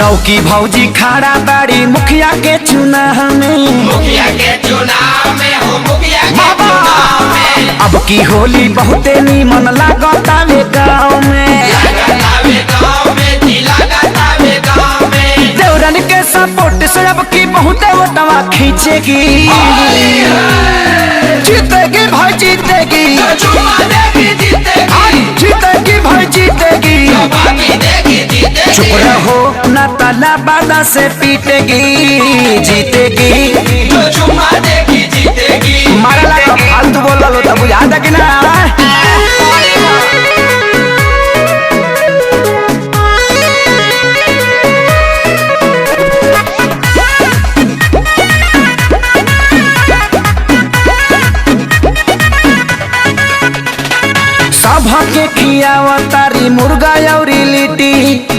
नौकी भौजी खड़ा बाड़ी मुखिया के चुनाव में, मुखिया के चुनाव में हो, मुखिया के चुनाव में। अब की होली बहुते नीमन लागतावे गाँव में, लागतावे गाँव में जी, लागतावे गाँव में। देवरन के सपोर्ट से अब की बहुते वोटवा खींचेगी, जीतेगी भाई जीतेगी, चुमा देगी जीतेगी, जीतेगी भाई जीतेगी। बाकी देगी जीतेगी। चुप रहो न तला बादा से पीटेगी, जीतेगी। चुमा देगी जीतेगी। मारा लगा फालतू बोल लो तब याद है कि ना। सभा के खियावा तारी मुर्गा और लिट्टी,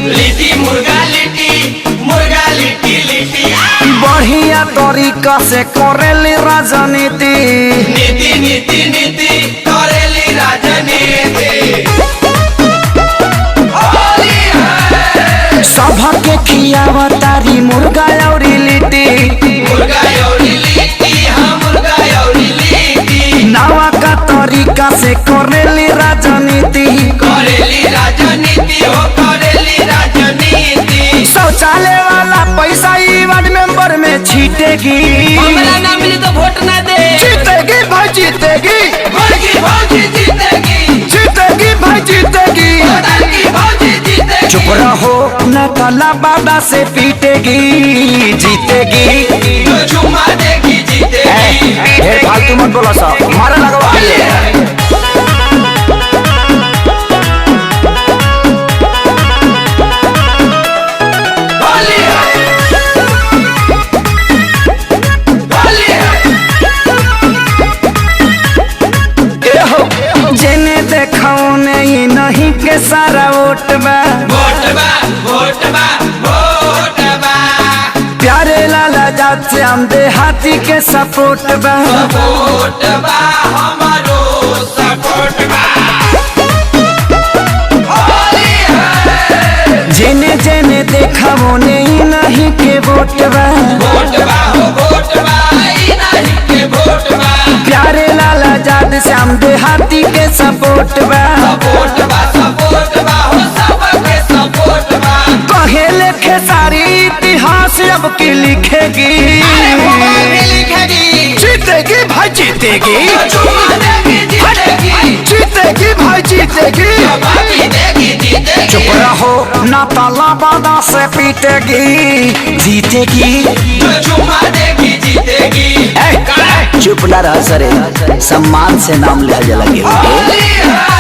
लिट्टी मुर्गा लिट्टी, मुर्गा लिट्टी लिट्टी। बढ़िया तरीका से करेली राजनीति, नीति नीति नीति करेली राजनीति। होली है। सभा के खियावा तारी मुर्गा और लिट्टी, मुर्गा और लिट्टी, हाँ मुर्गा और लिट्टी। नवा का तरीका से करेली राजनीति, करेली राजनीति हो, करेली राजनीति। शौचालय वाला पैसा ई वार्ड मेंबर में छीटेगी, हमरा ना मिली तो वोट ना दे। जीतेगी भाई जीतेगी, मुर्गी भौजी जीतेगी, जीतेगी भाई जीतेगी। मुर्गी भौजी जीतेगी। चुप रहो न तला बादा से पीटेगी, जीतेगी। चुमा देगी जीतेगी। ढेर फालतू मत बोला सा, मारा लगवा होली है। होली है। जेने देखो नहीं नहीं के सारा वोट बा, वोट बा, वोट बा, वोट बा। प्यारे लाला जात से हम देहाती के सपोर्ट बा, सपोर्ट बा, हमारो सपोर्ट बा। होली है। जेने जेने देखा वो नहीं नहीं के वोट बा, वोट बा हो, वोट बा, ई नहीं के वोट बा। प्यारे लाला जात से हम देहाती के सपोर्ट बा, सपोर्ट बा, सपोर्ट बा हो, सबके सपोर्ट बा। कहे लिखे सारी इतिहास अब की लिखेगी, अरे मोबाइल में लिखेगी। जीतेगी भाई जीतेगी, चुमा देगी जीतेगी, जीतेगी भाई जीतेगी। बाकी देगी जीतेगी। चुप रहो न तला बादा से पीटेगी, जीतेगी। चुमा देगी जीतेगी। चुप न रह सरे, सम्मान से नाम लिया लगे। होली है।